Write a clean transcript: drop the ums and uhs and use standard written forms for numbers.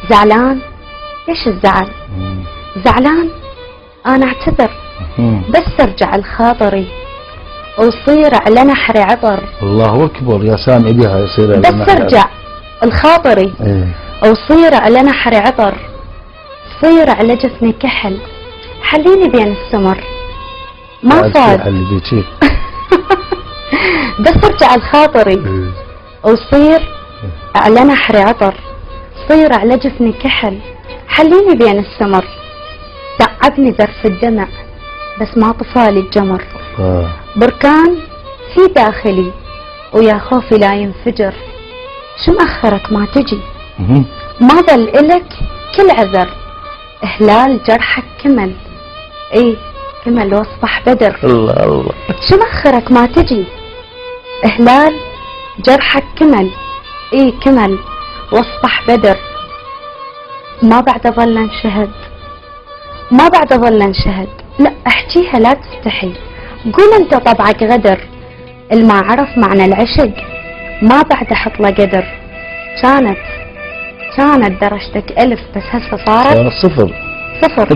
زعلان؟ ليش الزعل؟ زعلان؟ انا اعتذر بس ارجع لخاطري وصير على نحري عطر. الله اكبر يا سامي بها يصير على بس ارجع لخاطري وصير على نحري عطر، صير على جفني كحل، حليني بين السمر ما فات. بس ارجع لخاطري وصير على نحري عطر، صير على جفني كحل، حليني بين السمر. تعبني ذرف الدمع بس ما طفالي الجمر. بركان في داخلي ويا خوفي لا ينفجر. شو مأخرك ما تجي؟ ما ظل إلك كل عذر. إهلال جرحك كمل، إيه كمل واصبح بدر. الله الله. شو مأخرك ما تجي؟ إهلال جرحك كمل، إيه كمل واصبح بدر. ما بعد ظل انشهد، ما بعد ظل انشهد. لا احكيها لا تستحي، قول انت طبعك غدر. الما عرف معنى العشق ما بعد حط له قدر. كانت درجتك 1000 بس هسه صارت صفر.